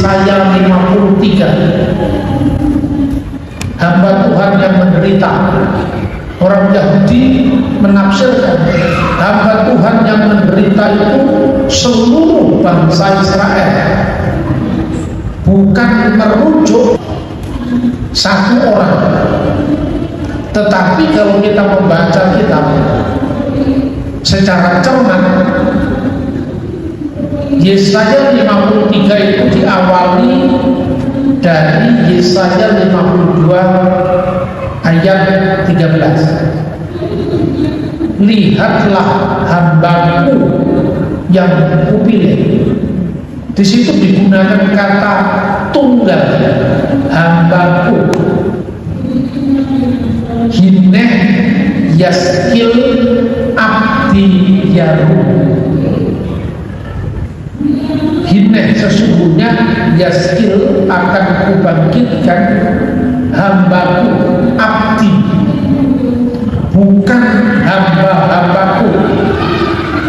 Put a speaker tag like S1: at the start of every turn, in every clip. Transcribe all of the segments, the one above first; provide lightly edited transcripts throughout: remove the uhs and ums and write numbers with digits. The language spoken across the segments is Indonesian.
S1: Yesaya 53, hamba Tuhan yang menderita. Orang Yahudi menafsirkan hamba Tuhan yang menderita itu seluruh bangsa Israel, bukan merujuk satu orang. Tetapi kalau kita membaca kitab secara cermat, Yesaya 53 itu diawali dari Yesaya 52 ayat 13. Lihatlah hambaku yang kupilih. Di situ digunakan kata tunggal, hambaku. Hineh yaskil abdi yaru. Hineh sesungguhnya yaskil akan kubangkitkan hambaku abdi, bukan hamba-hambaku.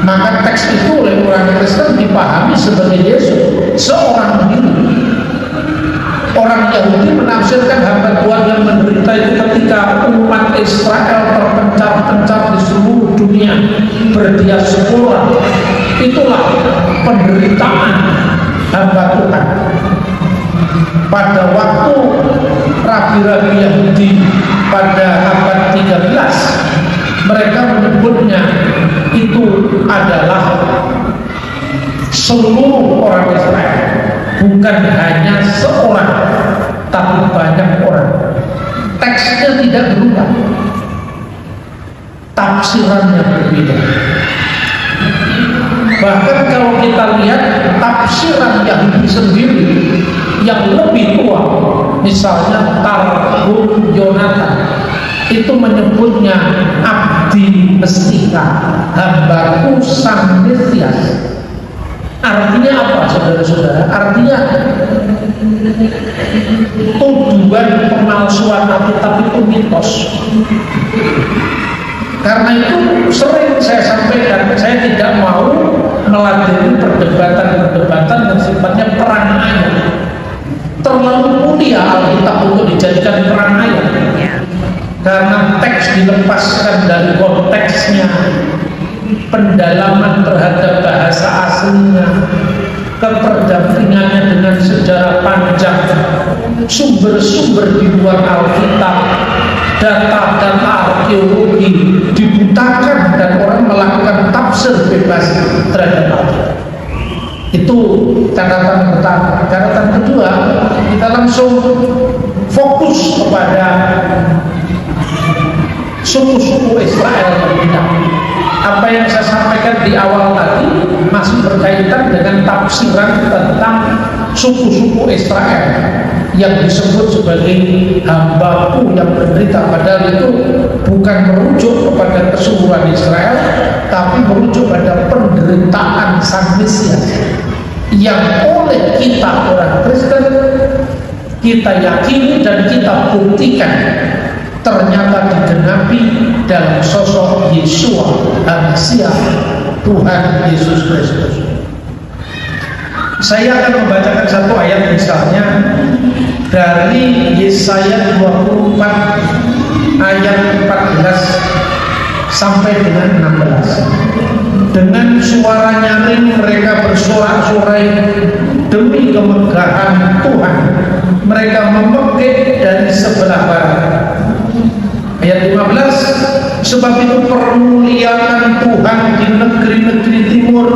S1: Maka teks itu oleh orang Kristen dipahami sebagai Yesus, seorang diri. Orang Yahudi menafsirkan hamba Tuhan yang menderita itu ketika umat Israel terpencar-pencar di seluruh dunia, berdiaspora. Itulah penderitaan hamba Tuhan. Pada waktu rabi-rabi Yahudi pada abad 13, mereka menyebutnya itu adalah seluruh orang Israel, bukan hanya seorang, tapi banyak orang. Teksnya tidak berubah, tafsirannya berbeda. Bahkan kalau kita lihat tafsiran Yahudi sendiri yang lebih tua, misalnya Targum Yonatan, itu menyebutnya abdi Mesika, hambaku sang Mesias. Artinya apa, saudara-saudara? Artinya tuduhan pemalsuan Alkitab itu mitos. Karena itu sering saya sampaikan, saya tidak mau meladeni perdebatan-perdebatan yang sifatnya perang ayat. Terlalu mulia Alkitab untuk dijadikan perang ayat, karena teks dilepaskan dari konteksnya, pendalaman terhadap bahasa aslinya, keterdampingannya dengan sejarah panjang, sumber-sumber di luar Alkitab, data-data arkeologi dibutakan dan orang melakukan tafsir bebas terhadap Alkitab. Itu catatan pertama. Catatan kedua, kita langsung fokus kepada suku-suku Israel yang apa yang saya sampaikan di awal tadi masih berkaitan dengan tafsiran tentang suku-suku Israel yang disebut sebagai hambaku yang menderita, padahal itu bukan merujuk kepada keseluruhan Israel, tapi merujuk pada penderitaan sang Mesias yang oleh kita orang Kristen kita yakini dan kita buktikan ternyata digenapi dalam sosok Yesua Mesias, Tuhan Yesus Kristus. Saya akan membacakan satu ayat misalnya dari Yesaya 24 ayat 14 sampai dengan 16. Dengan suara nyaring mereka bersorak-sorai demi kemegahan Tuhan. Mereka memekik dari sebelah barat. Ayat 15, sebab itu permuliakan Tuhan di negeri-negeri timur,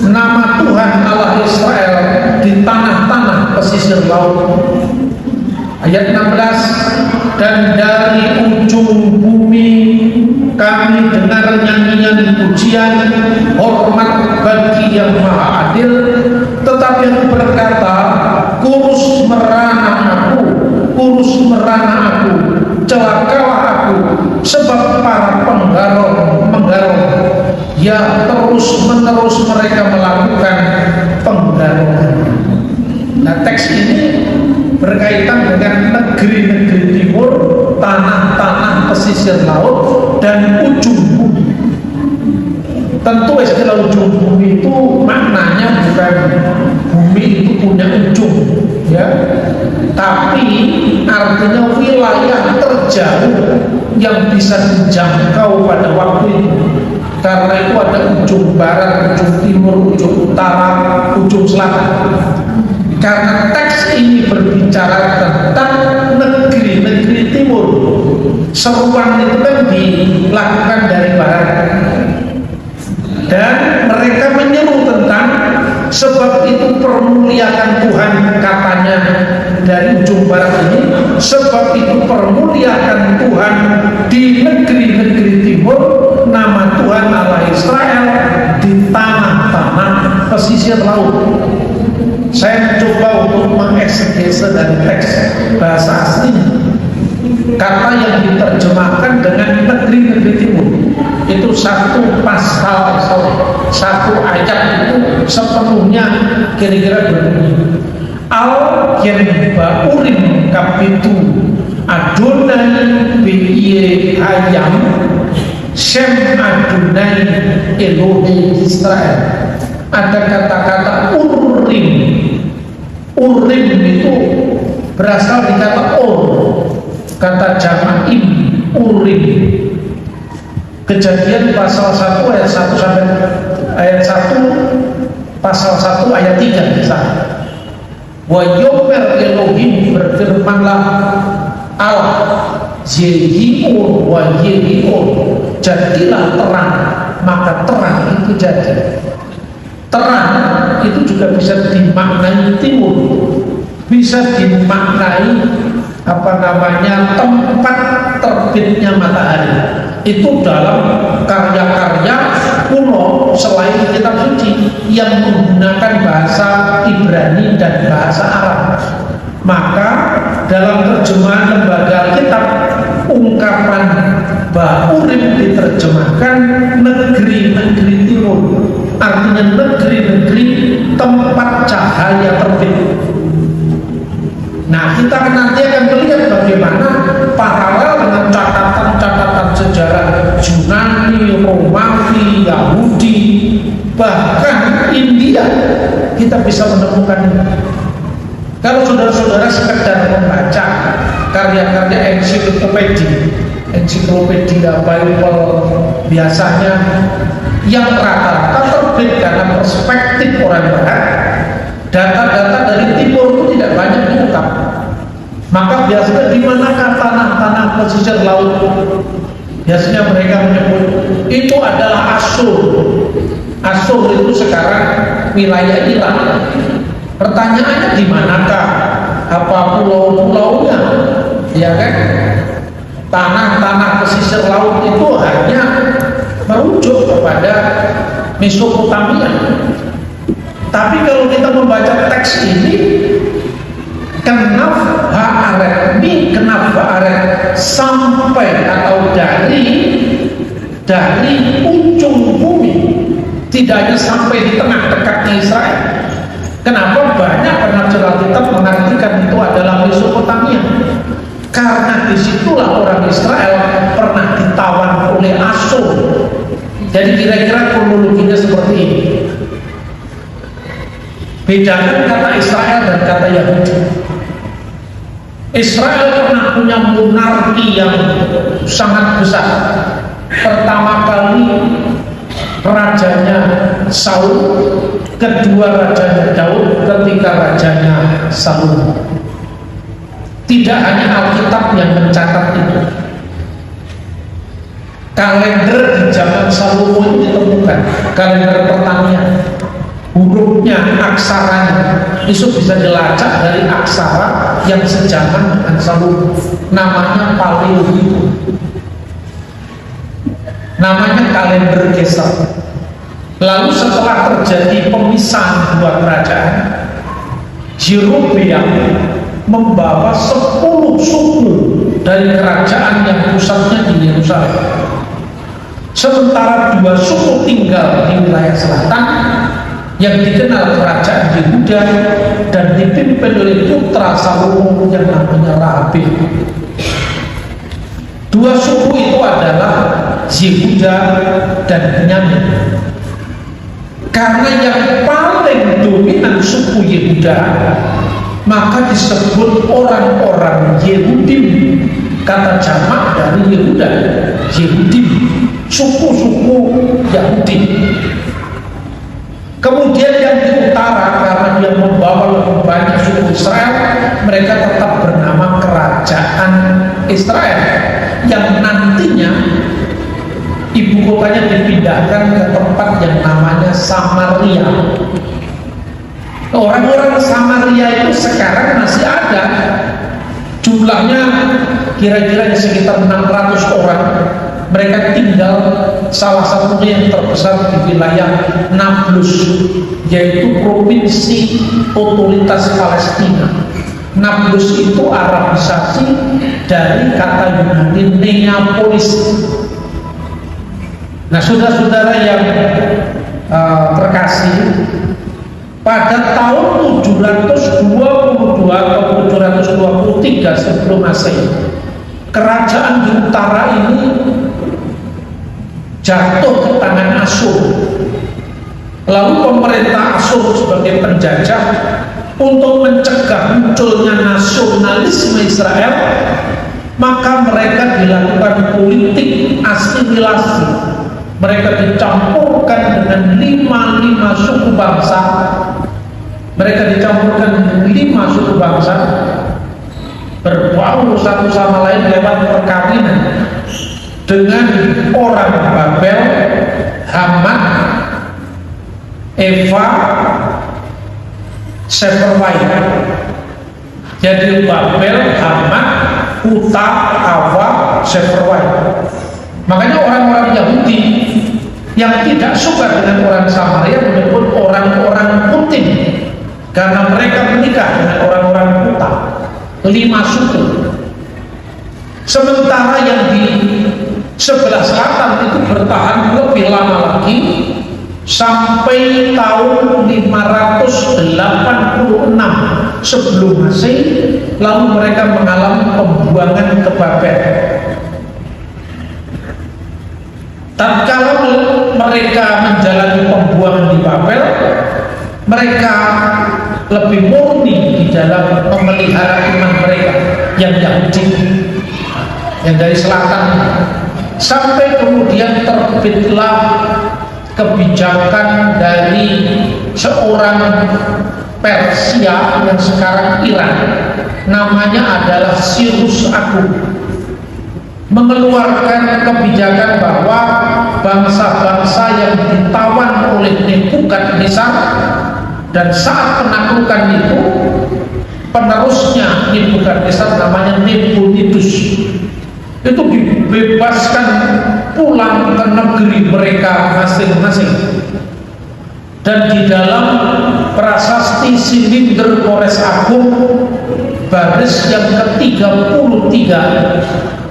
S1: nama Tuhan Allah Israel di tanah-tanah pesisir laut. Ayat 16, dan dari ujung bumi kami dengar nyanyian pujian, hormat bagi yang maha adil. Tetapi aku berkata, kurus merana aku, kurus merana aku, celakalah aku, sebab para penggarong, ya terus-menerus mereka melakukan penggarongan. Nah, teks ini berkaitan dengan negeri-negeri timur, tanah-tanah pesisir laut, dan ujung bumi. Tentu istilah ujung bumi itu maknanya bukan bumi itu punya ujung, ya. Tapi artinya wilayah terjauh yang bisa dijangkau pada waktu itu. Karena itu ada ujung barat, ujung timur, ujung utara, ujung selatan. Karena teks ini berbicara tentang negeri-negeri timur, seruan itu kan dilakukan dari barat. Dan mereka menyeru tentang sebab itu permuliakan Tuhan, katanya dari ujung barat ini, sebab itu permuliakan Tuhan di negeri-negeri timur, nama Tuhan Allah Israel di tanah-tanah pesisir laut. Saya mencoba untuk mengeksegese dari teks bahasa aslinya. Kata yang diterjemahkan dengan negeri-negeri timur itu satu pasal, satu ayat itu sepenuhnya kira-kira berbunyi Al-Yenba'urim kapitu Adonai B'ye Hayam Shem Adonai Elohim Israel. Ada kata-kata urim. Urim itu berasal dari kata kata jama'im, urim. Kejadian pasal 1 ayat 1 sampai ayat 1, pasal 1 ayat 3 misalnya. Wa yomer Elohim, berfirmanlah Allah, Yehiur wa Yehiur, jadilah terang, maka terang itu jadi. Terang itu juga bisa dimaknai timur, bisa dimaknai tempat terbitnya matahari. Itu dalam karya-karya kuno selain kitab suci yang menggunakan bahasa Ibrani dan bahasa Arab. Maka dalam terjemahan lembaga kitab, ungkapan Ba'urim diterjemahkan negeri-negeri timur, artinya negeri-negeri tempat cahaya terbit. Nah, kita nanti akan melihat bagaimana paralel dengan catatan-catatan sejarah Yunani, Romawi, Yahudi, bahkan India, kita bisa menemukan ini. Kalau saudara-saudara sekedar membaca karya-karya ensiklopedia Bible biasanya yang rata-rata terbit karena perspektif orang barat, data-data dari timur itu tidak banyak diungkap. Maka biasanya di manakah tanah-tanah pesisir laut? Biasanya mereka menyebut itu adalah Asyur. Asyur itu sekarang wilayah Irak. Pertanyaannya di manakah? Apa pulau-pulaunya? Ya kan? Tanah-tanah pesisir laut itu hanya merujuk kepada Mesopotamia. Tapi kalau kita membaca teks ini, kenaf ha'aret sampai atau dari ujung bumi, tidak hanya sampai di tengah dekatnya Israel. Kenapa banyak penafsir Alkitab mengartikan itu adalah Mesopotamia? Karena disitulah orang Israel pernah ditawan oleh Asyur. Jadi kira-kira kronologinya seperti ini. Bedakan kata Israel dan kata Yahudi. Israel pernah punya monarki yang sangat besar. Pertama kali rajanya Saul, kedua rajanya Daud, ketiga rajanya Salomo. Tidak hanya Alkitab yang mencatat itu. Kalender di zaman Salomo ini ditemukan, kalender pertanian, hurufnya, aksaranya, itu bisa dilacak dari aksara yang sejaman dengan Salomo. Namanya Paleolithikum. Namanya kalender Geser. Lalu setelah terjadi pemisahan dua kerajaan, Yerobeam membawa 10 suku dari kerajaan yang pusatnya di Yerusalem. Sementara 2 suku tinggal di wilayah selatan yang dikenal kerajaan Yehuda dan dipimpin oleh putra Salomo yang namanya Rehabeam. 2 suku itu adalah Yehuda dan Benyamin. Karena yang paling paling dominan suku Yehuda, maka disebut orang-orang Yehudim. Kata jamak dari Yehuda, Yehudim, suku-suku Yahudi. Kemudian yang di utara, karena dia membawa lebih banyak suku Israel, mereka tetap bernama Kerajaan Israel, yang nantinya ibu kotanya dipindahkan ke tempat yang namanya Samaria. Orang-orang Samaria itu sekarang masih ada, jumlahnya kira-kira sekitar 600 orang. Mereka tinggal salah satunya yang terbesar di wilayah Nablus, yaitu provinsi otoritas Palestina. Nablus itu Arabisasi dari kata Yunani Neapolis. Nah, saudara-saudara yang terkasih, pada tahun 722 atau 723 sebelum Masehi, kerajaan di utara ini jatuh ke tangan Asyur. Lalu pemerintah Asyur sebagai penjajah, untuk mencegah munculnya nasionalisme Israel, maka mereka dilakukan politik asimilasi. Mereka dicampurkan dengan 5 suku bangsa. Mereka dicampurkan dengan 5 suku bangsa, berbaur satu sama lain lewat perkawinan dengan orang Babel, Hamat, Eva, Seferwai. Jadi Babel, Hamat, Kuta, Ava, Seferwai. Makanya orang-orang Yahudi yang tidak suka dengan orang Samaria menyebut orang-orang Kutim, karena mereka menikah dengan orang-orang Kuta. 5 suku. Sementara yang di sebelah selatan itu bertahan lebih lama lagi, sampai tahun 586 sebelum Masehi. Lalu mereka mengalami pembuangan ke Babel. Tatkala mereka menjalani pembuangan di Babel, mereka lebih murni di dalam memelihara iman mereka yang Yahudi, yang dari selatan, sampai kemudian terbitlah kebijakan dari seorang Persia yang sekarang Iran, namanya adalah Cyrus Agung, mengeluarkan kebijakan bahwa bangsa-bangsa yang ditawan oleh Nebukadnezar, dan saat penaklukan itu penerusnya Nebukadnezar namanya Nabonidus, itu dibebaskan pulang ke negeri mereka masing-masing. Dan di dalam prasasti Silinder Kores Agung baris yang ke-33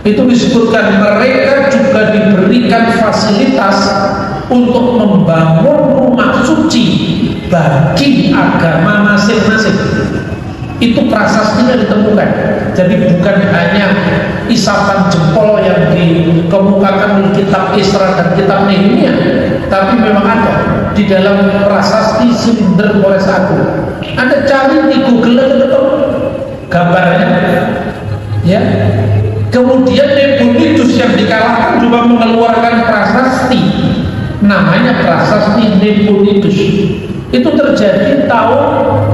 S1: itu disebutkan mereka juga diberikan fasilitas untuk membangun rumah suci bagi agama masing-masing. Itu prasastinya ditemukan. Jadi bukan hanya isapan jempol yang dikemukakan oleh kitab Esra dan kitab Nehemia, tapi memang ada di dalam prasasti Silinder Kores Agung. Anda cari di Google itu gambarnya, ya. Kemudian Nabonidus yang dikalahkan juga mengeluarkan prasasti, namanya prasasti Nabonidus. Itu terjadi tahun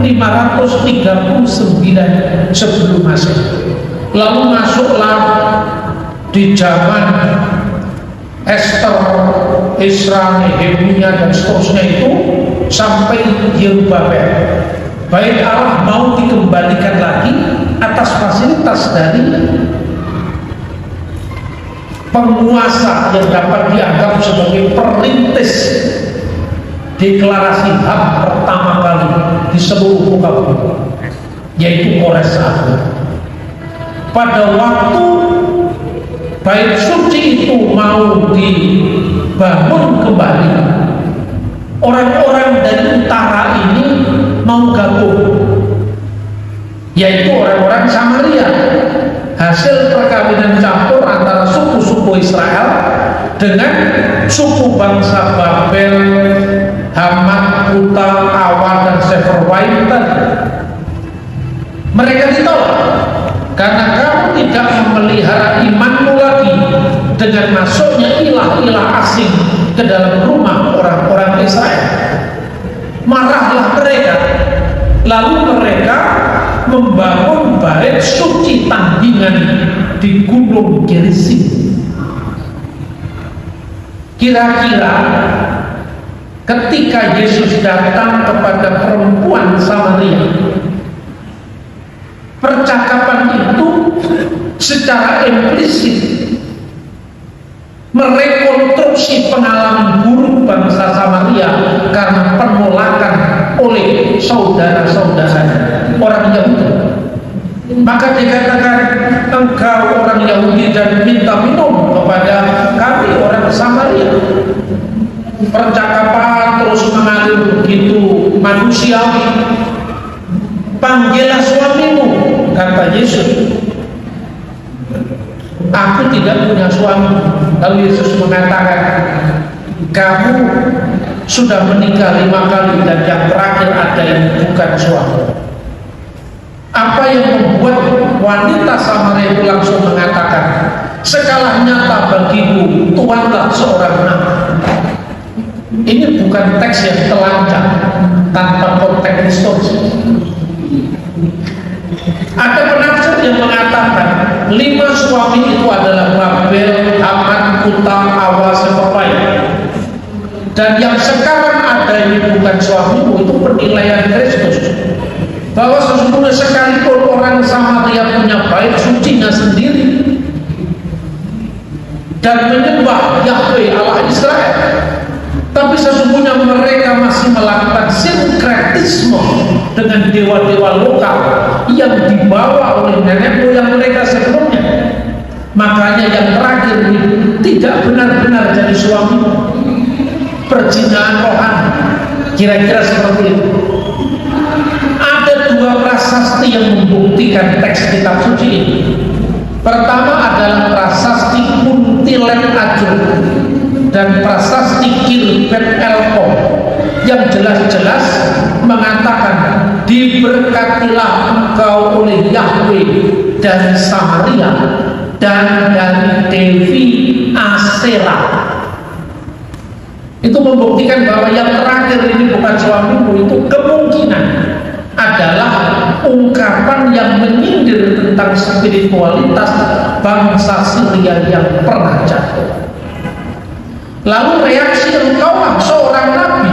S1: 539 sebelum Masehi. Lalu masuklah di zaman Esther, Esra, Nehemia dan seterusnya itu sampai Yerubabel. Baik Allah mau dikembalikan lagi atas fasilitas dari penguasa yang dapat dianggap sebagai perintis deklarasi HAM pertama kali di seluruh muka bumi, yaitu Kores Agung. Pada waktu bait suci itu mau dibangun kembali, orang-orang dari utara ini mau gabung, yaitu orang-orang Samaria. Hasil perkawinan campur antara suku-suku Israel dengan suku bangsa Babel, Hamat, Kuta, Awan, Mereka ditolak karena kamu tidak memelihara imanmu lagi dengan masuknya ilah-ilah asing ke dalam rumah orang-orang Israel. Marahlah mereka, lalu mereka membangun bait suci tandingan di Gunung Gerizim. Kira-kira ketika Yesus datang kepada perempuan Samaria, percakapan itu secara implisit merekonstruksi pengalaman buruk bangsa Samaria karena penolakan oleh saudara-saudaranya orang Yahudi. Maka dikatakan, engkau orang Yahudi dan minta minum kepada kami orang Samaria. Percakapan terus mengalir begitu manusiawi. Panggillah suamimu, kata Yesus. Aku tidak punya suami. Lalu Yesus mengatakan, kamu sudah menikah 5 kali dan yang terakhir ada yang bukan suami. Apa yang membuat wanita Samaria itu langsung mengatakan, sekalah nyata bagiku Tuhanlah seorang nabi. Ini bukan teks yang telanjang tanpa konteks historis. Ada penafsir yang mengatakan 5 suami itu adalah Babel, Haman, Kutam, Awa, Seperpai. Dan yang sekarang ada ini bukan suamimu, itu penilaian Kristus. Bahwa sesungguhnya sekalipun orang Samaria punya bait sucinya sendiri dan menyembah Yahweh Allah Israel, tapi sesungguhnya mereka masih melakukan sinkretisme dengan dewa-dewa lokal yang dibawa oleh nenek moyang mereka sebelumnya. Makanya yang terakhir ini tidak benar-benar jadi suami, perzinaan rohani, kira-kira seperti itu. Ada 2 prasasti yang membuktikan teks kitab suci ini. Pertama adalah prasasti Kuntilan Ajur dan prasasti Kilbet Elko yang jelas-jelas mengatakan, diberkatilah engkau oleh Yahweh dari Samaria dan dari Dewi Asera. Itu membuktikan bahwa yang terakhir ini bukan suamimu. Itu kemungkinan adalah ungkapan yang menyindir tentang spiritualitas bangsa Syria yang pernah jatuh. Lalu reaksi engkau seorang nabi.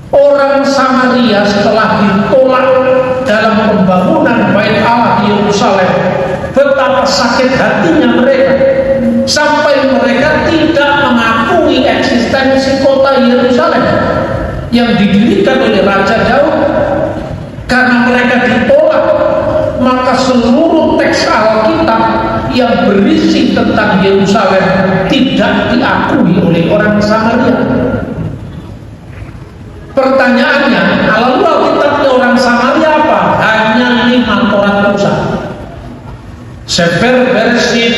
S1: Orang Samaria setelah ditolak dalam pembangunan bait Allah di Yerusalem, betapa sakit hatinya mereka sampai mereka tidak mengakui eksistensi kota Yerusalem yang didirikan oleh Raja Daud. Karena mereka ditolak, maka seluruh teks Alkitab yang berisi tentang Yerusalem tidak diakui oleh orang Samaria. Pertanyaannya, lalu Alkitabnya orang Samaria apa? Hanya 5 Torat Musa: Sefer Bereshit,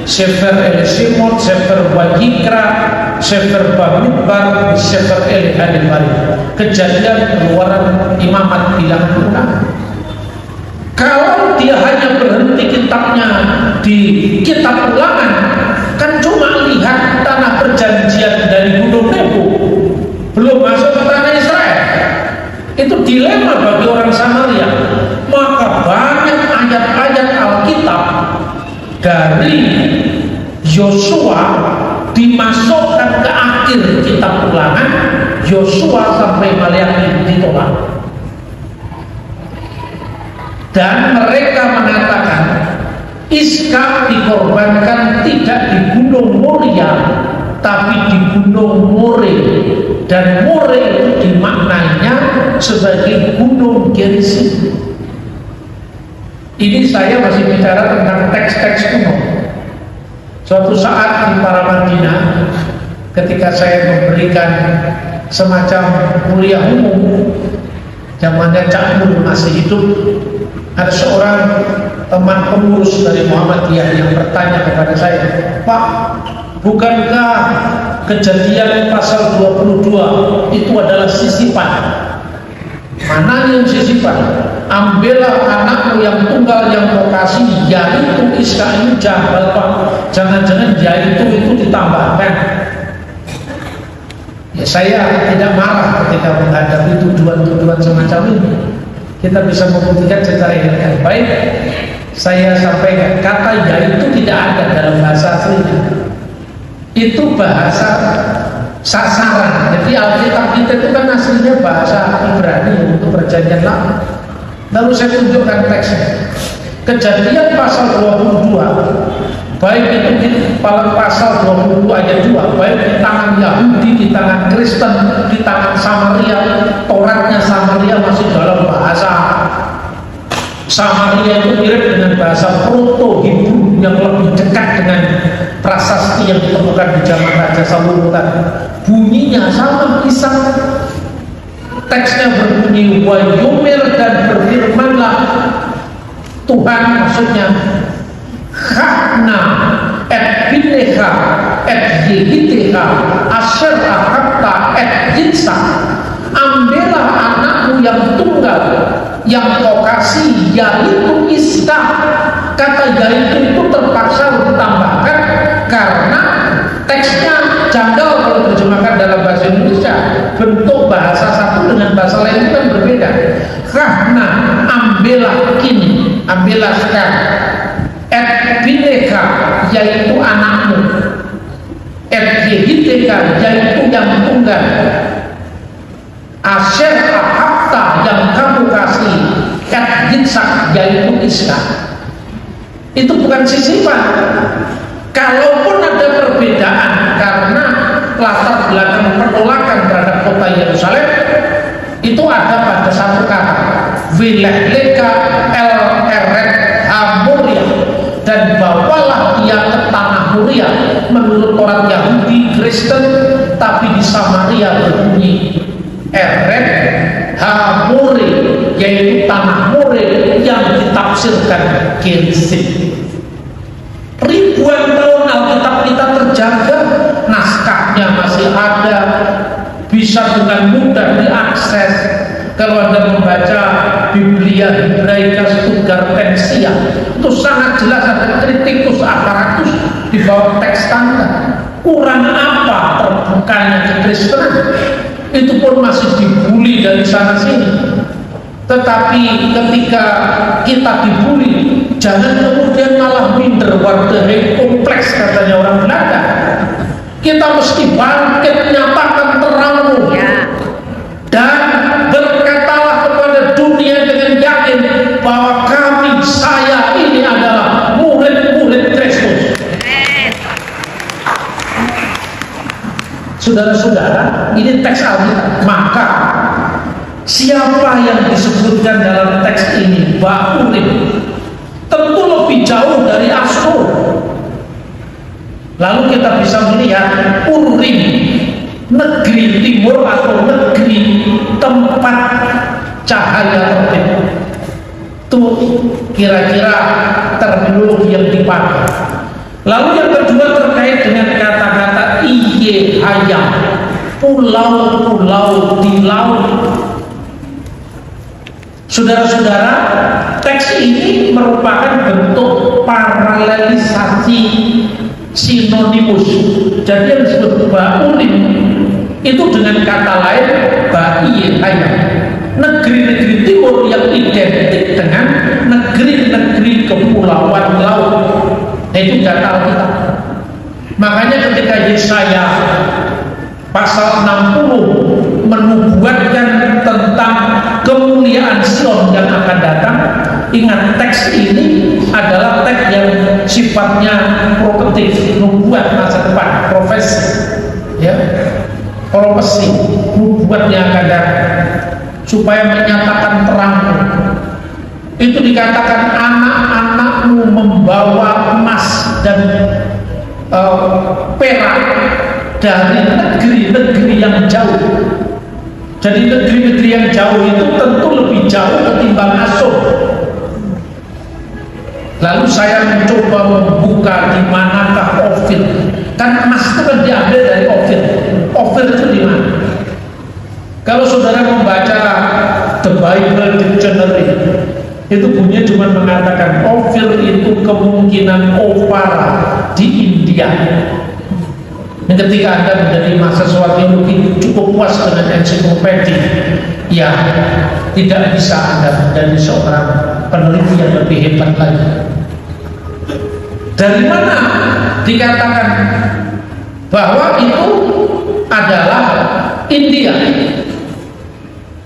S1: Sefer Elishimot, Sefer Wayikra, Sefer Bamidbar, Sefer Elihadibari. Kejadian, Keluaran, Imamat, Bilangan, Ulangan. Kalau dia hanya berhenti kitabnya di kitab Ulangan, kan cuma lihat tanah perjanjian dari Gunung Nebo, belum masuk ke tanah Israel. Itu dilema bagi orang Samaria. Maka banyak ayat-ayat Alkitab dari Yosua dimasukkan ke akhir kitab Ulangan. Yosua sampai Maleakhi ditolak. Dan mereka mengatakan Iskak dikorbankan tidak di Gunung Moria, tapi di Gunung More. Dan More itu dimaknainya sebagai Gunung Gerizim. Ini saya masih bicara tentang teks-teks kuno. Suatu saat di Paramadina, ketika saya memberikan semacam kuliah umum, zamannya Cak Nur masih hidup, ada seorang teman pengurus dari Muhammadiyah yang bertanya kepada saya, Pak, bukankah Kejadian pasal 22 itu adalah sisipan? Mana yang sisipan? ambillah anakmu yang tunggal yang kau kasih, yaitu Iska. Ini jabal Pak, jangan-jangan yaitu itu ditambahkan. Ya, saya tidak marah ketika menghadapi tuduhan-tuduhan semacam ini. Kita bisa membuktikan secara ilmiah. Baik, saya sampaikan kata yaitu tidak ada dalam bahasa aslinya. Itu bahasa sasaran. Jadi Alkitab kita itu kan aslinya bahasa Ibrani untuk perjanjian lama. Lalu saya tunjukkan teksnya. Kejadian pasal 22, baik itu di pasal 22 ayat 2, baik di tangan Yahudi, di tangan Kristen, di tangan Samaria. Tauratnya Samaria masih dalam bahasa Samaria, itu mirip dengan bahasa Proto Hebrew yang lebih dekat dengan prasasti yang ditemukan di zaman Raja Salomo. Bunyinya sama, kisah. Teksnya berbunyi wa yumir, dan berfirmanlah Tuhan, maksudnya Hakna et bineha et yehiteha asher ahakta et yitsa, ambillah anakmu yang tunggal yang kau kasih, yaitu Iska. Kata yaitu itu terpaksa ditambahkan karena teksnya janggal kalau terjemahkan dalam bahasa Indonesia. Bentuk bahasa satu dengan bahasa lain itu kan berbeda. Karena ambillah kini, ambillah sekarang, et bineka, yaitu anakmu, et yehiteka, yaitu yang tunggal, asher ahakta, yang kamu kasih, et yitsak, yaitu Iska. Itu bukan sisipan. Kalaupun ada perbedaan karena latar belakang penolakan terhadap kota Yerusalem, itu ada pada satu kata, wilehleka el eret hamuria, dan bawalah dia ke tanah Muria. Menurut orang Yahudi Kristen, tapi di Samaria berbunyi eret hamuri, yaitu tanah More yang ditafsirkan Gerizim. Ribuan tahun Alkitab kita terjaga, naskahnya masih ada, bisa dengan mudah diakses. Kalau Anda membaca Biblia Hebraika Stuttgartensia, itu sangat jelas ada kritikus aparatus di bawah teks standar. Kurang apa terbukanya kekristenan? Itu pun masih dibully dari sana sini. Tetapi ketika kita dibully, jangan kemudian malah minder, warga kompleks katanya orang Belanda. Kita mesti bangkit, nyatakan terangmu, dan berkatalah kepada dunia dengan yakin bahwa kami, saya ini adalah murid-murid Kristus. Saudara-saudara, ini teks Alkitab. Maka siapa yang disebutkan dalam teks ini, Ba'urim, tentu lebih jauh dari Astur. Lalu kita bisa melihat Urim, negeri timur atau negeri tempat cahaya terbit. Itu kira-kira terminologi yang dipakai. Lalu yang kedua terkait dengan kata-kata iye hayam, pulau-pulau di laut. Saudara-saudara, teks ini merupakan bentuk paralelisasi sinonimus. Jadi yang disebut Ba'urim itu dengan kata lain Ba'iye hayam, negeri-negeri timur yang identik dengan negeri-negeri kepulauan laut. Itu data Alkitab. Makanya ketika Yesaya pasal 60 menubuatkan tentang kemuliaan Sion yang akan datang, ingat teks ini adalah teks yang sifatnya profetik, nubuat masa depan, profesi, ya, profesi, nubuat yang akan datang, supaya menyatakan terangmu. Itu dikatakan anak-anakmu membawa emas dan perak dari negeri-negeri yang jauh. Jadi negeri-negeri yang jauh itu tentu lebih jauh ketimbang Asur. Lalu saya mencoba membuka di manakah Ofir. Kan emas itu kan diambil dari Ofir. Ofir itu di mana? Kalau saudara membaca The Bible Dictionary, Itu bunyinya cuma mengatakan Ophir itu kemungkinan Opara di India. Dan ketika Anda menjadi mahasiswa teologi cukup puas dengan ensiklopedia, ya tidak bisa Anda menjadi seorang peneliti yang lebih hebat lagi. Dari mana dikatakan bahwa itu adalah India?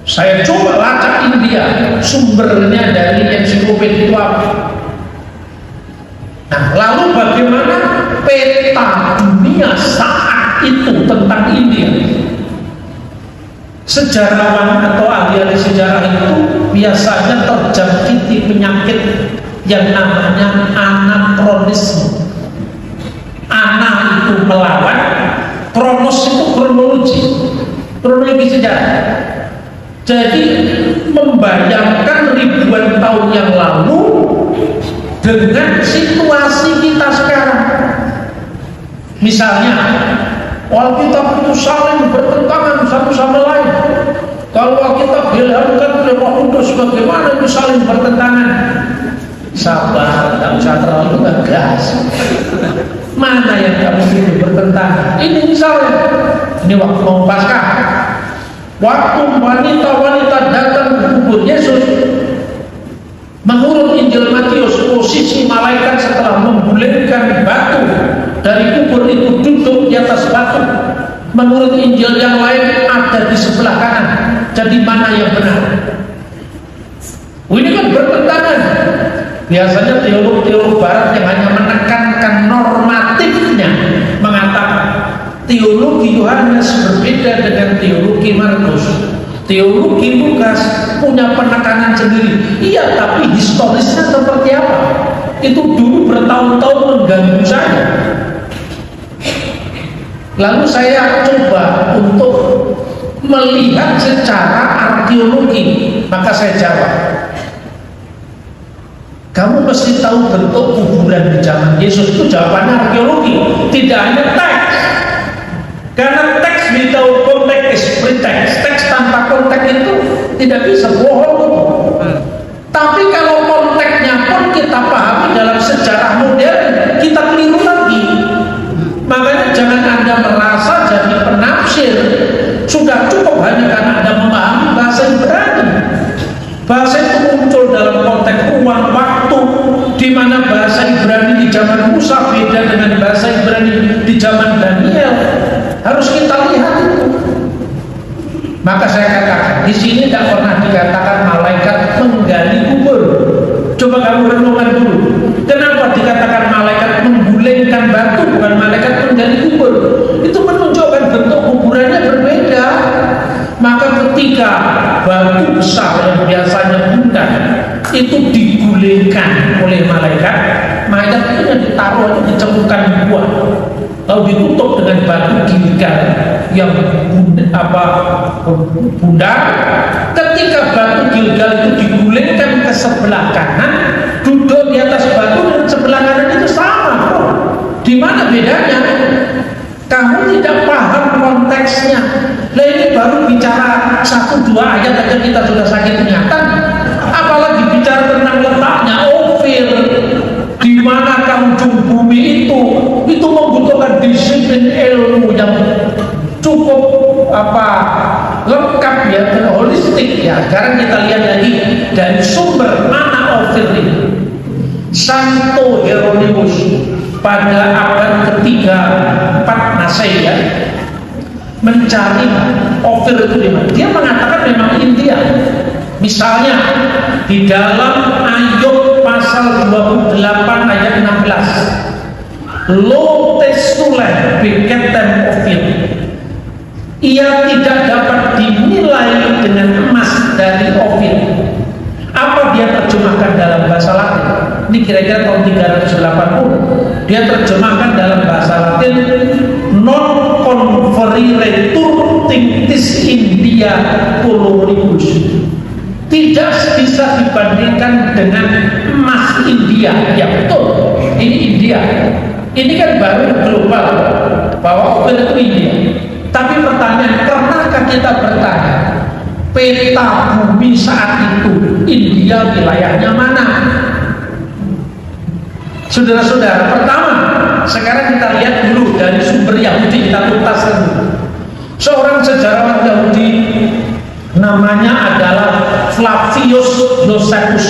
S1: Saya coba lacak India, sumbernya dari ensiklopedia itu apa? Nah, lalu bagaimana peta dunia saat itu tentang India? Sejarawan atau ahli-ahli sejarah itu biasanya terjangkiti penyakit yang namanya anakronisme. Ana itu melawan, kronos itu kronologi sejarah. Jadi membayangkan ribuan tahun yang lalu dengan situasi kita sekarang. Misalnya Alkitab itu saling bertentangan satu sama lain. Kalau Alkitab diilhamkan oleh Roh Kudus, bagaimana itu saling bertentangan? Sabar, tidak usah terlalu ngegas. Mana yang kamu itu bertentangan? Ini misalnya, ini waktu mau Paskah, waktu wanita-wanita datang ke kubur Yesus. Menurut Injil Matius, posisi malaikat setelah menggulingkan batu dari kubur itu duduk di atas batu. Menurut Injil yang lain ada di sebelah kanan. Jadi mana yang benar? Ini kan bertentangan. Biasanya teolog-teolog barat yang hanya menekankan normatifnya mengatakan teologi Yohanes berbeda dengan teologi Markus. Teologi Lukas punya penekanan sendiri. Iya, tapi historisnya seperti apa? Itu dulu bertahun-tahun mengganggu saya. Lalu saya coba untuk melihat secara arkeologi. Maka saya jawab, kamu mesti tahu bentuk kuburan di zaman Yesus. Itu jawabannya arkeologi, tidak hanya teks. Karena teks without konteks is pretext. Teks tanpa konteks itu tidak bisa, bohong. Tapi kalau konteksnya pun kita pahami dalam sejarah modern, kita keliru lagi. Makanya jangan Anda merasa jadi penafsir. Sudah cukup hanya karena Anda memahami bahasa Ibrani. Bahasa itu muncul dalam konteks ruang waktu, di mana bahasa Ibrani di zaman Musa beda dengan bahasa Ibrani di zaman Daniel. Harus kita lihat itu. Maka saya katakan, di sini tidak pernah dikatakan malaikat menggali kubur. Coba kamu renungkan dulu. Kenapa dikatakan malaikat menggulingkan batu, bukan malaikat menggali kubur? Itu menunjukkan bentuk kuburannya berbeda. Maka ketika batu besar yang biasanya bukan itu digulingkan oleh malaikat, mayat itu yang ditaruh di cemukan buah, lalu ditutup dengan batu Gilgal yang bundar. Ketika batu Gilgal itu digulingkan ke sebelah kanan, duduk di atas batu dan sebelah kanan itu sama. Di mana bedanya? Kamu tidak paham konteksnya. Nah, ini baru bicara 1-2 ayat aja kita sudah sakit ingatan. Apalagi bicara tentang letaknya Ophir, di mana ujung bumi itu membutuhkan disiplin ilmu yang cukup lengkap ya, holistik ya. Sekarang kita lihat lagi dari sumber mana Ophir ini. Santo Hieronymus pada abad ke-3-4 Masehi ya, mencari Ophir itu di mana. Dia mengatakan memang India. Misalnya di dalam Ayub pasal 28 ayat 16, Lo tesuleh beketem Ophir, ia tidak dapat dinilai dengan emas dari Ophir. Apa dia terjemahkan dalam bahasa Latin? Ini kira-kira tahun 380. Dia terjemahkan dalam bahasa Latin, non conferire tinctis India coloribus. Tidak bisa dibandingkan dengan emas India. Ya betul, ini India. Ini kan baru global bahwa Ophir itu India. Tapi pertanyaan, pernahkah kita bertanya peta bumi saat itu India wilayahnya mana. Saudara-saudara, pertama sekarang kita lihat dulu dari sumber Yahudi, kita tuntaskan dulu. Seorang sejarawan Yahudi namanya adalah Flavius Josephus.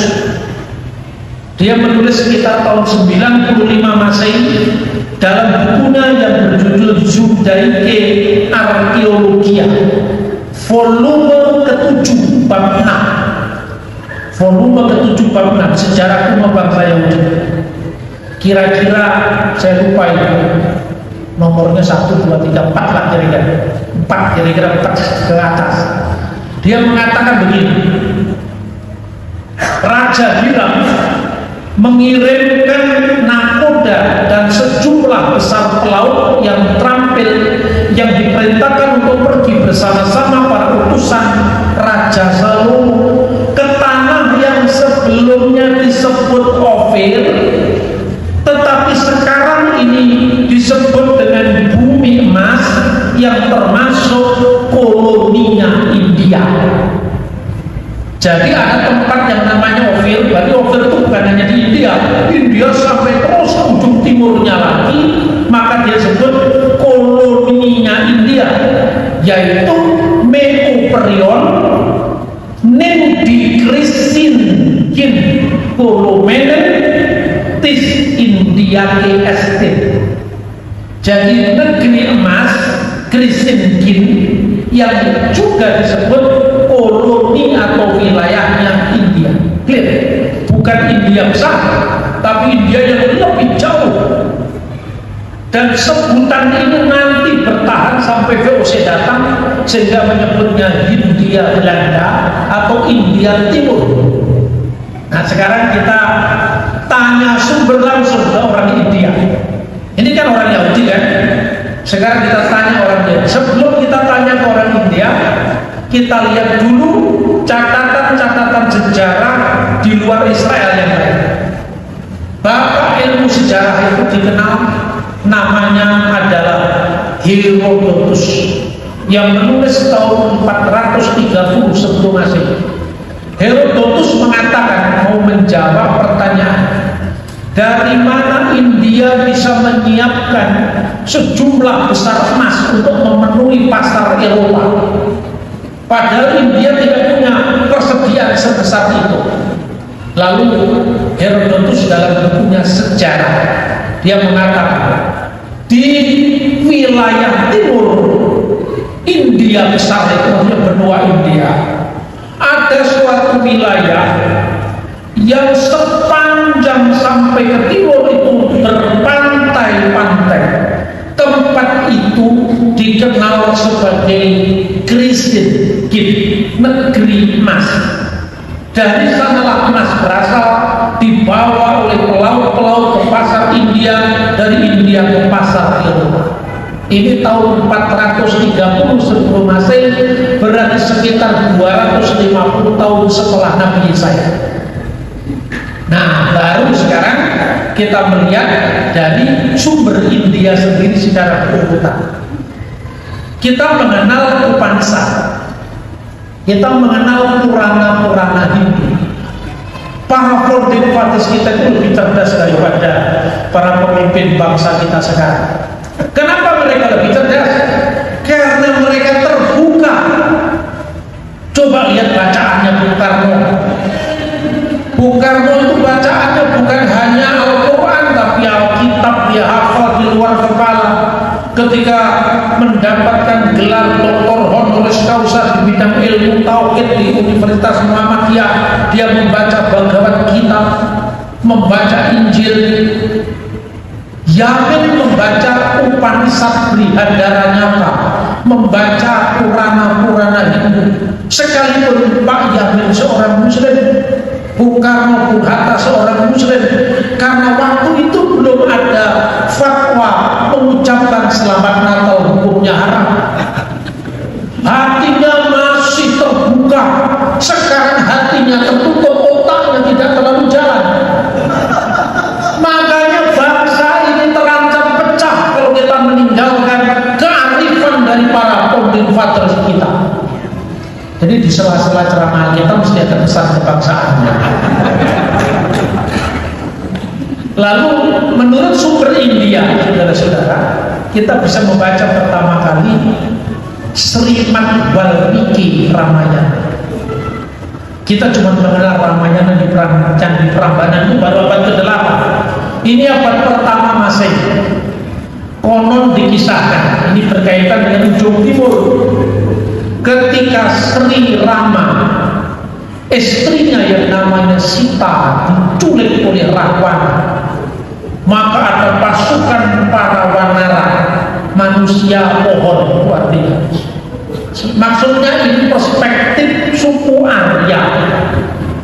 S1: Dia menulis sekitar tahun 95 Masehi dalam bukunya yang berjudul Judaique Archaeologia, volume ke-7 bab 6. Volume ke-7 bab 6, sejarah kuno bangsa Yahudi. Kira-kira saya lupa itu nomornya 1, 2, 3, 4 lah kira-kira 4 ke atas. Dia mengatakan begini, Raja Hiram mengirimkan nakoda dan sejumlah besar pelaut yang terampil yang diperintahkan untuk pergi bersama-sama para utusan Raja Salomo ke tanah yang sebelumnya disebut Ofir, tetapi sekarang ini disebut dengan bumi emas yang termasuk koloninya India. Jadi ada tempat yang namanya Ofir. Berarti Ofir itu bukan hanya di India, India sampai terus ujung timurnya lagi, maka dia sebut koloninya India, yaitu Meuperion Nindi Kristin Kin Kolomenen Tis India KST. Jadi negeri emas Kristin Kin yang juga disebut koloni atau wilayahnya India. Clear? Bukan India besar, tapi India yang lebih jauh. Dan sebutan ini nanti bertahan sampai VOC datang sehingga menyebutnya Hindia Belanda atau India Timur. Nah sekarang kita tanya sumber langsung ke orang India. Ini kan orang Yahudi kan? Sekarang kita tanya orang India. Sebelum kita tanya ke orang India, kita lihat dulu catatan-catatan sejarah di luar Israel yang lain. Bapak ilmu sejarah itu dikenal, namanya adalah Herodotus, yang menulis tahun 430 sebelum Masehi. Herodotus mengatakan, mau menjawab pertanyaan dari mana India bisa menyiapkan sejumlah besar emas untuk memenuhi pasar Eropa, padahal India tidak punya persediaan sebesar itu. Lalu Herodotus dalam bukunya Sejarah, dia mengatakan di wilayah timur India besar itu, maksudnya benua India, ada suatu wilayah yang sepanjang sampai ke timur itu berpantai-pantai. Tempat itu dikenal sebagai Kristin Kin, negeri emas. Dari sanalah emas berasal, dibawa oleh pelaut-pelaut ke pasar India, dari India ke pasar Eropa. Ini tahun 430 sebelum Masehi, berarti sekitar 250 tahun setelah Nabi Yesaya. Nah, baru sekarang kita melihat dari sumber India sendiri secara berurutan. Kita mengenal Upanishad, kita mengenal Purana-Purana Hindu. Para founding fathers kita itu lebih cerdas daripada para pemimpin bangsa kita sekarang. Kenapa mereka lebih cerdas? Karena mereka terbuka. Coba lihat bacaannya Bung Karno. Bung Karno itu bacaannya bukan hanya Al-Quran, tapi Alkitab dia hafal di luar kepala. Ketika mendapatkan gelar Dr. Honoris Causa di bidang ilmu tauhid di Universitas Muhammadiyah, dia membaca Bhagavad Gita, membaca Injil, Yamin membaca Upanishad Brihadaranyaka, membaca Purana-Purana Hindu. Sekalipun Pak Yamin seorang Muslim, Bung Karno, Bung Hatta seorang Muslim, karena waktu itu belum ada fatwa mengucapkan selamat Natal hukumnya haram, hatinya masih terbuka. Sekarang hatinya tertutup, otaknya tidak terlalu jalan. Makanya bangsa ini terancam pecah kalau kita meninggalkan kearifan dari para founding fathers kita. Jadi di sela-sela ceramah kita mesti ada pesan kebangsaannya. Lalu menurut sumber India, saudara-saudara, kita bisa membaca pertama kali Srimad Walmiki Ramayana. Kita cuma mengenal Ramayana di Candi Prambanan itu baru abad ke-8. Ini abad pertama Masehi. Konon dikisahkan, ini berkaitan dengan ujung timur, ketika Sri Rama, istrinya yang namanya Sita, diculik oleh Rahwana, maka ada pasukan para wanara, manusia pohon, itu artinya. Maksudnya ini perspektif suku Arya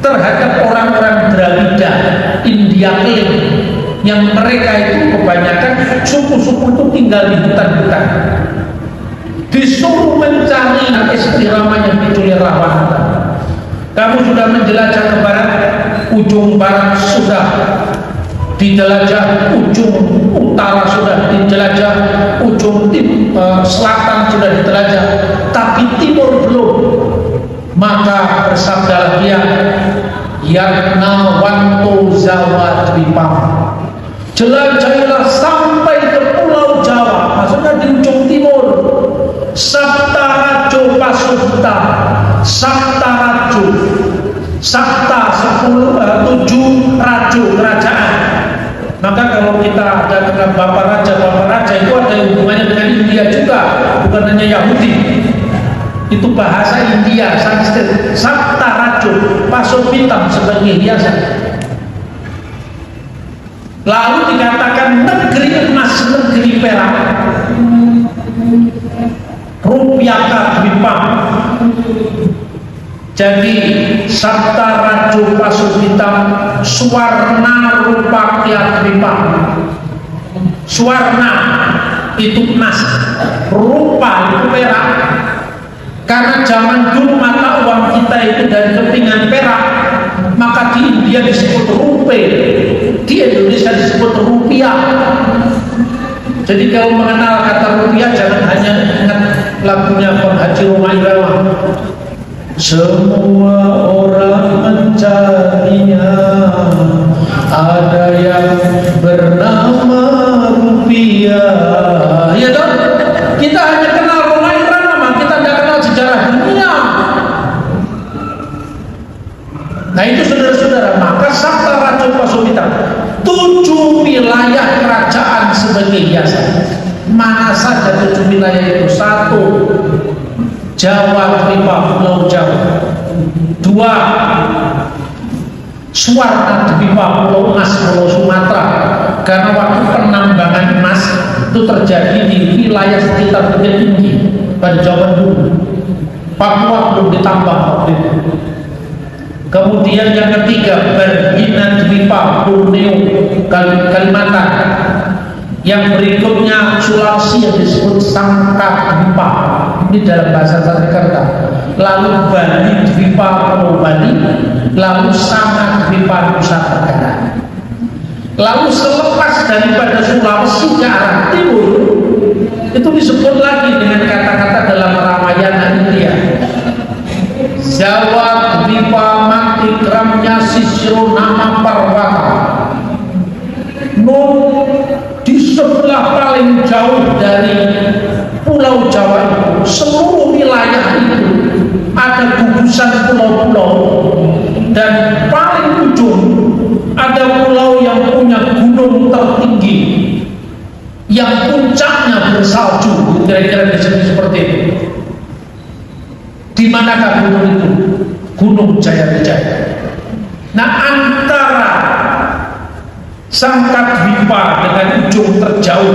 S1: terhadap orang-orang Dravida, India Kling, yang mereka itu kebanyakan suku-suku itu tinggal di hutan-hutan. Disuruh mencari istri Rama yang diculik Rahwana. Kamu sudah menjelajah ke barat, ujung barat sudah dijelajah, ujung utara sudah dijelajah, ujung selatan sudah dijelajah, tapi timur belum. Maka bersabdalah dia, Yatna Wanto Jawa Dwipam, jelajahilah sampai ke pulau Jawa, maksudnya di ujung timur. Sabta Rajo Pasutta, Sabta Rajo, Sabta 7 Rajo kerajaan. Maka kalau kita ada dengan Bapak Raja itu ada hubungannya dengan India juga, bukan hanya Yahudi. Itu bahasa India, Sanskrit. Sabta Rajo Pasupitam sebagai hiasan. Lalu dikatakan negeri emas, negeri perak, Rupiaka Dwipam. Jadi Sabta Rajo Pasupitam, Swarna Rupakya Dwipam. Swarna itu emas, rupa itu perak. Karena zaman dulu mata uang kita itu dari kepingan perak, maka di India disebut rupiah, di Indonesia disebut rupiah. Jadi kalau mengenal kata rupiah, jangan hanya ingat lagunya Bang Haji Roma Irama, semua orang mencarinya, ada yang bernama rupiah. Ya toh? Kita hanya kenal Roma Irama, kita tidak kenal sejarah dunia. Nah itu saudara-saudara, maka Sabta Rajo Pasupitam, 7 wilayah kerajaan sebagai hiasan. Mana saja 7 wilayah itu? 1. Jawa Dwipa, Pulau Jawa. 2. Swarna Dwipa, Pulau Emas, Pulau Sumatera. Karena waktu penambangan emas itu terjadi di wilayah sekitar Bukit Tinggi pada zaman dulu. Papua belum ditambah waktu itu. Kemudian yang ketiga, Berhina Dwipa, Borneo, Kalimantan. Yang berikutnya Sulawesi yang disebut Sangka Dwipa, ini dalam bahasa Sanskerta. Lalu Bali Dwipa, Pulau Bali. Lalu Sanga Dwipa, Nusa Tenggara. Lalu selepas daripada Sulawesi ke arah timur, itu disebut lagi dengan kata-kata dalam Ramayana India, Jawa Dwipa Mati Gramnya Sisro Nama Parwata. Di sebelah paling jauh dari Pulau Jawa itu, seluruh wilayah itu ada gugusan pulau-pulau, dan paling ujung ada pulau yang punya gunung tertinggi yang puncaknya bersalju, kira-kira disebut seperti itu. Di manakah gunung itu? Gunung Jaya-Wijaya. Nah, antara Sangka Dwipa dengan ujung terjauh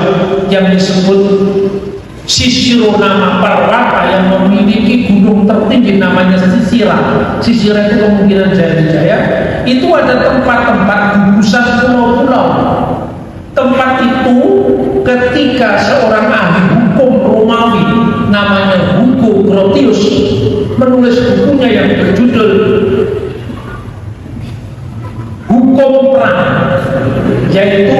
S1: yang disebut Sisiro Nama Parwata yang memiliki gunung tertinggi namanya Sisira. Sisira itu kemungkinan Jaya-Wijaya. Itu ada tempat-tempat gugusan pulau-pulau. Tempat itu ketika seorang ahli hukum Romawi namanya Hugo Grotius menulis bukunya yang berjudul Hukum Perang, yaitu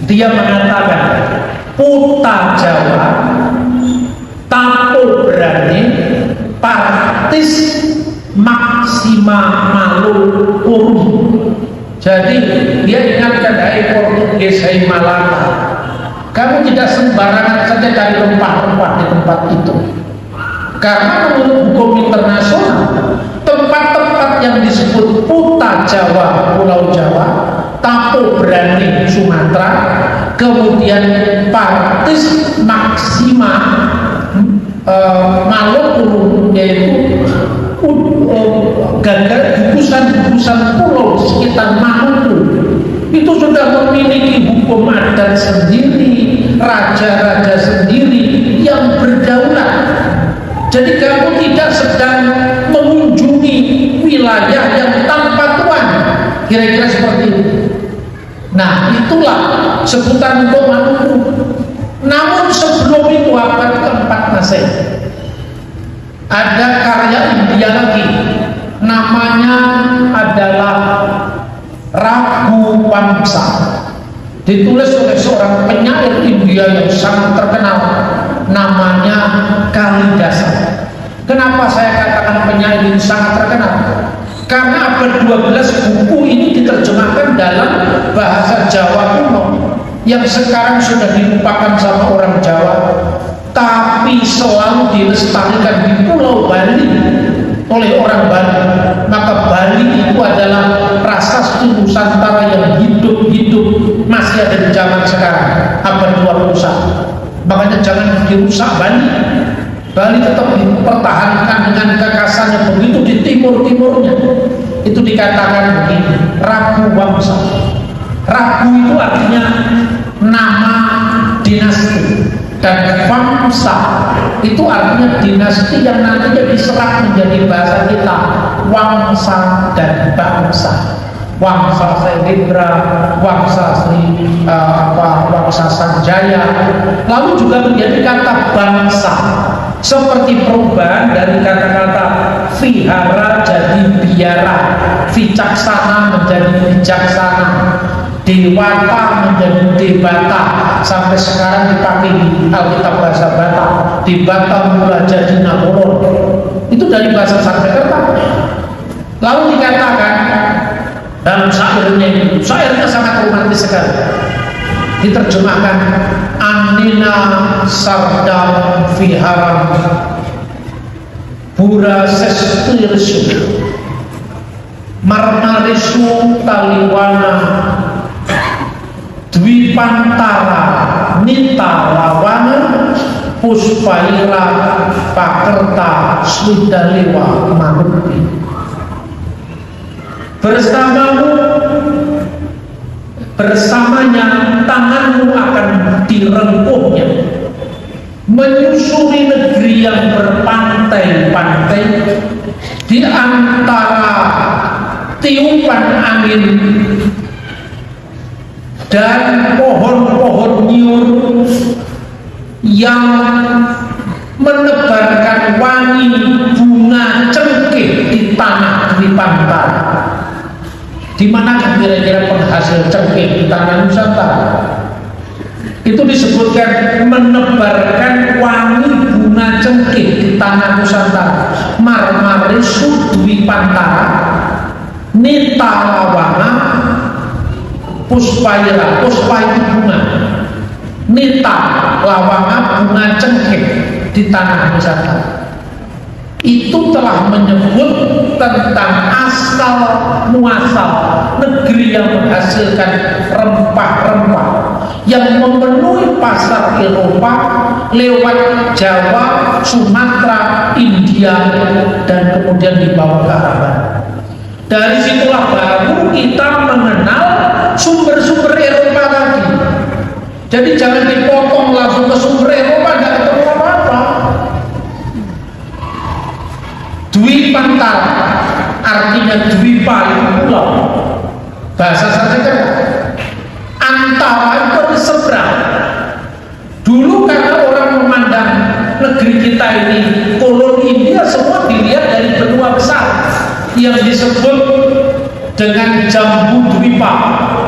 S1: dia mengatakan Puta Jawa, Tapo Berani, Partis Maxima Maloporum. Jadi dia ingatkan, hai Portugis, hai Malaka, kamu tidak sembarangan saja cari rempah-rempah di tempat itu, karena menurut hukum internasional tempat-tempat yang disebut Puta Jawa, Pulau Jawa, Tapo Brani Sumatera, kemudian Partis Maxima Maloporum, yaitu gugusan-gugusan pulau di sekitar Maluku, itu sudah memiliki hukum adat sendiri, raja-raja sendiri yang berdaulat. Jadi kamu tidak sedang mengunjungi wilayah yang tanpa tuan, kira-kira seperti itu. Nah, itulah sebutan untuk Maluku. Namun sebelum itu abad ke-4 Masehi ada karya India lagi, namanya adalah Ragu Vamsa, ditulis oleh seorang penyair India yang sangat terkenal, namanya Kalidasa. Kenapa saya katakan penyair ini sangat terkenal? Karena abad 12 buku ini diterjemahkan dalam bahasa Jawa kuno yang sekarang sudah dilupakan sama orang Jawa, tapi selalu dilestarikan di Pulau Bali oleh orang Bali. Maka Bali itu adalah prasasti Nusantara yang hidup-hidup, masih ada di zaman sekarang, abad 21. Makanya jangan dirusak Bali. Bali tetap dipertahankan dengan kekasannya, begitu di timur-timurnya. Itu dikatakan begini, Ragu Vamsa. Ragu itu artinya nama dinasti, dan Vamsa itu artinya dinasti yang nantinya diserap menjadi bahasa kita, Wangsa dan Bangsa. Wangsa Srihindra, Wangsa Wangsa Sanjaya, lalu juga menjadi kata bangsa, seperti perubahan dari kata-kata vihara jadi biara, vicaksana menjadi bijaksana, dewata menjadi debata, sampai sekarang dipakai di Alkitab bahasa Batak, debata mula jadi naboron. Itu dari bahasa Sanskerta. Lalu dikatakan dalam syairnya, syairnya sangat romantis sekali, diterjemahkan Anina Sardam Viharam Pura Sestirisu Marmarisu Taliwana Dwipantara Nita Lawana Puspaira Pakerta Swidalewa Manuti. Bersamanya tanganmu akan direngkuhnya, menyusuri negeri yang berpantai-pantai, di antara tiupan angin dan pohon-pohon nyur yang menebarkan wangi bunga cengkeh di tanah di pantai. Di mana kira-kira penghasil cengkeh di tanah Nusantara? Itu disebutkan menebarkan wangi bunga cengkeh di tanah Nusantara. Marmarisu Dwipantara Nita Lawana Puspaira, puspa itu bunga, Nita Lawana bunga cengkeh di tanah Nusantara. Itu telah menyebut tentang asal muasal negeri yang menghasilkan rempah-rempah yang memenuhi pasar Eropa lewat Jawa, Sumatera, India, dan kemudian dibawa ke Arab. Dari situlah baru kita mengenal sumber-sumber Eropa tadi. Jadi jangan dipotong langsung ke sumber Eropa, tidak ketemu apa-apa. Dwipantara artinya dwipa itu pulau, bahasa Sanskerta. Antara itu seberang. Dulu karena orang memandang negeri kita ini koloni India, semua dilihat dari benua besar yang disebut dengan Jambu Dwipa,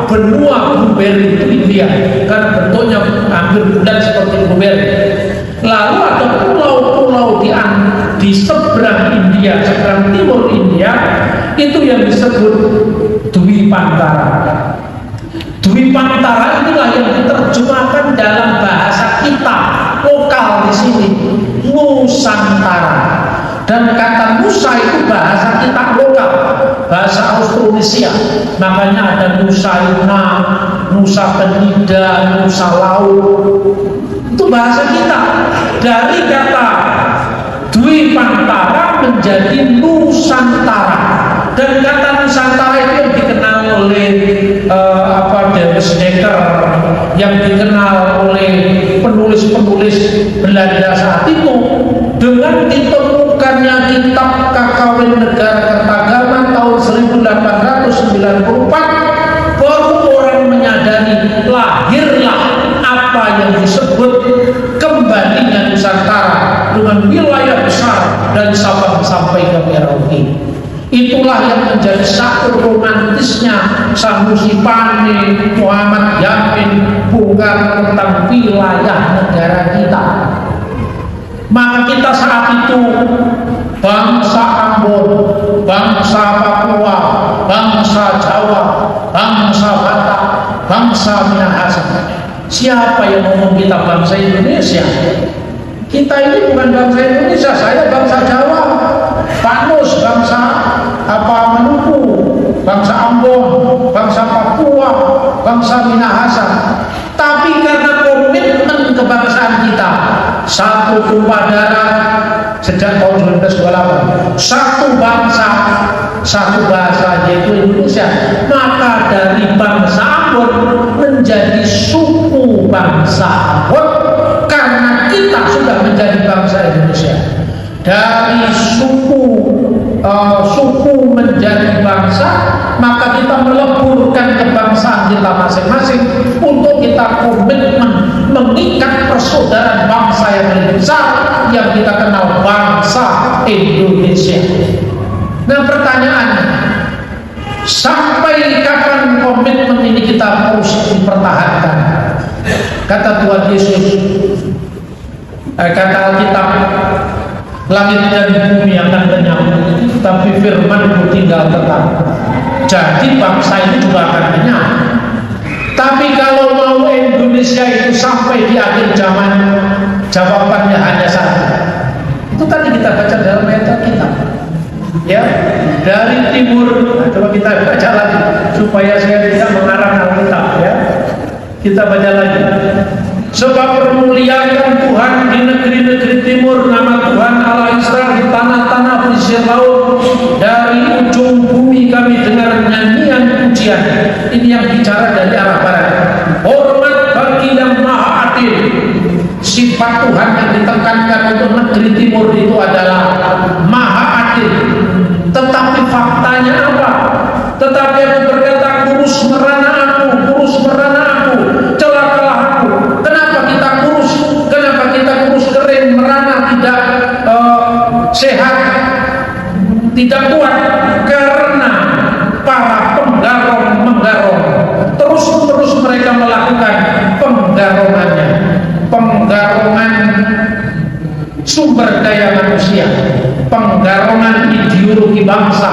S1: benua blueberry itu India, kan bentuknya hampir bulat seperti blueberry. Lalu ada pulau-pulau di seberang seberang India, seberang timur India, itu yang disebut Dwipantara. Dwipantara inilah yang diterjemahkan dalam bahasa kita lokal di sini, Nusantara. Dan kata Nusa itu bahasa kita lokal, bahasa Austronesia. Makanya ada Nusa Ina, Nusa Penida, Nusa Laut. Itu bahasa kita. Dari kata Dwipantara menjadi Nusantara. Dan kata Nusantara itu yang dikenal oleh Demes Dekker, yang dikenal oleh penulis-penulis Belanda saat itu. Dengan ditemukannya kitab Kakawin Negara Kertagama tahun 1894, baru orang menyadari lahirlah apa yang disebut kembalinya Nusantara dengan wilayah besar dari Sabang sampai ke Merauke. Itulah yang menjadi satu romantisnya Sanusi Pane, Muhammad Yamin, Bung Karno tentang wilayah negara kita. Maka kita saat itu bangsa Ambon, bangsa Papua, bangsa Jawa, bangsa Batak, bangsa Minahasa. Siapa yang ngomong kita bangsa Indonesia? Kita ini bukan bangsa Indonesia, saya bangsa Jawa, Pak Nus bangsa Maluku, bangsa Ambon, bangsa Papua, bangsa Minahasa. Tapi karena komitmen kebangsaan kita, satu tumpah darah sejak tahun 1928, satu bangsa, satu bahasa yaitu Indonesia, maka dari bangsa Ambon menjadi suku bangsa Ambon karena kita sudah menjadi bangsa Indonesia. Dari suku menjadi bangsa, maka kita meleburkan kebangsaan kita masing-masing untuk kita komitmen mengikat persaudaraan bangsa yang lebih besar yang kita kenal bangsa Indonesia. Nah, pertanyaannya, sampai kapan komitmen ini kita terus dipertahankan? Kata Tuhan Yesus, kata Alkitab, langit dan bumi akan lenyap, tapi firman-Ku tinggal tetap. Jadi bangsa ini juga akan lenyap. Tapi kalau mau Indonesia itu sampai di akhir zaman, jawabannya hanya satu. Itu tadi kita baca dalam ayat kita. Ya, dari timur. Nah, coba kita baca lagi supaya saya tidak mengarang Alkitab. Ya, kita baca lagi. Sebab permuliakan Tuhan di negeri-negeri timur, nama Tuhan Allah Israel di tanah-tanah pesisir laut. Dari ujung bumi kami dengar nyanyian pujian. Ini yang bicara dari arah barat. Hormat bagi yang maha adil. Sifat Tuhan yang ditekankan untuk negeri timur itu adalah maha adil. Tetapi faktanya apa? Tetapi aku berkata, kurus merana aku, kurus merana aku, celakalah aku. Kenapa kita kurus? Kenapa kita kurus, kering, merana, tidak sehat, tidak kuat? Karena para penggarong terus mereka melakukan penggarongannya, penggarongan sumber daya manusia, penggarongan ideologi bangsa,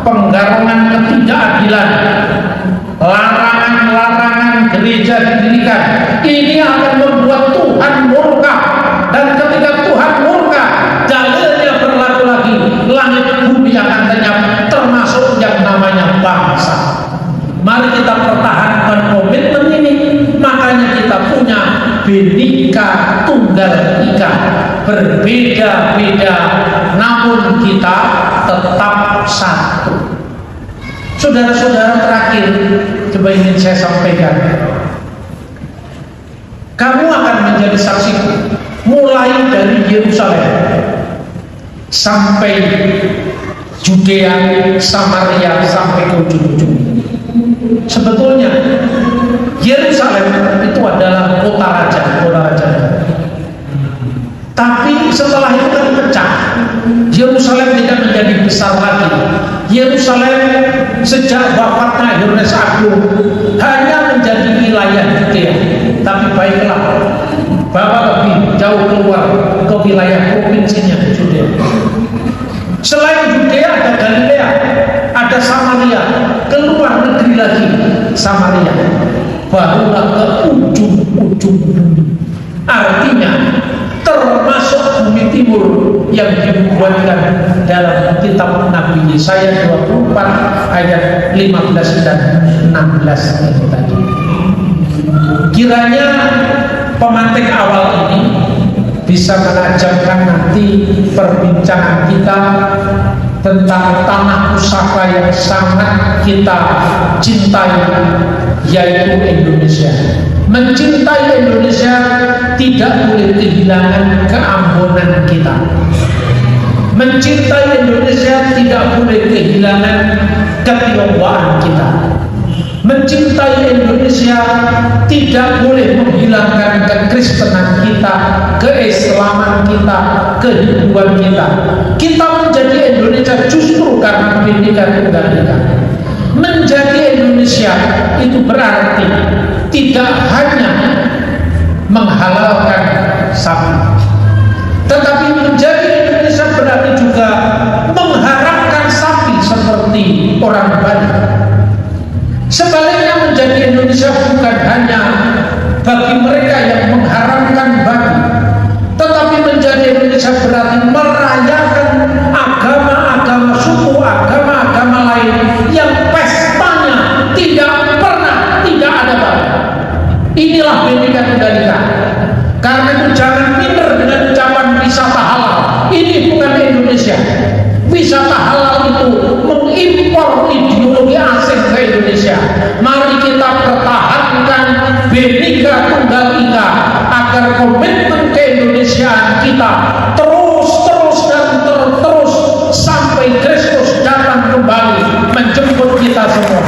S1: penggarongan ketidakadilan, larangan-larangan gereja didirikan. Ini akan membuat Tuhan murka, dan ketika Tuhan murka, dalilnya berlaku lagi, langit bumi akan lenyap, termasuk yang namanya bangsa. Mari kita pertahankan komitmen ini. Makanya kita punya Bhinneka Tunggal Ika, berbeda-beda namun kita tetap satu. Saudara-saudara, terakhir coba ingin saya sampaikan, kamu akan menjadi saksi mulai dari Yerusalem sampai Judea, Samaria, sampai ke ujung-ujung. Sebetulnya Yerusalem itu adalah kota raja. Tapi setelah itu kan pecah. Yerusalem tidak menjadi besar lagi. Yerusalem sejak wafatnya Herodes Agung hanya menjadi wilayah Judea. Tapi baiklah, Bapak lebih jauh keluar ke wilayah provinsinya Judea. Selain Yudea ada Galilea, ada Samaria, keluar negeri lagi Samaria, barulah ke ujung-ujung bumi. Artinya termasuk bumi timur yang dibuatkan dalam kitab Nabi Yesaya 24 ayat 15 dan 16 itu tadi. Kiranya pemantik awal ini bisa menajamkan nanti perbincangan kita tentang tanah pusaka yang sangat kita cintai, yaitu Indonesia. Mencintai Indonesia tidak boleh kehilangan keambonan kita. Mencintai Indonesia tidak boleh kehilangan ketionghoaan kita. Mencintai Indonesia tidak boleh menghilangkan kekristenan kita, keislaman kita, kehidupan kita. Kita menjadi Indonesia justru karena Bhinneka Tunggal Ika. Menjadi Indonesia itu berarti tidak hanya menghalalkan sapi, tetapi menjadi Indonesia berarti juga mengharamkan sapi seperti orang Bali. Sebaliknya menjadi Indonesia bukan hanya bagi mereka yang mengharamkan babi, tetapi menjadi Indonesia berarti merayakan agama-agama suku, agama-agama lain yang pestanya tidak pernah tidak ada babi. Inilah Bhinneka Tunggal Ika. Karena itu jangan minder dengan ucapan wisata halal. Ini bukan Indonesia. Wisata halal itu mengimpor ideologi asing ke Indonesia. Mari kita pertahankan Bhinneka Tunggal Ika agar komitmen keindonesiaan kita terus sampai Kristus datang kembali menjemput kita semua.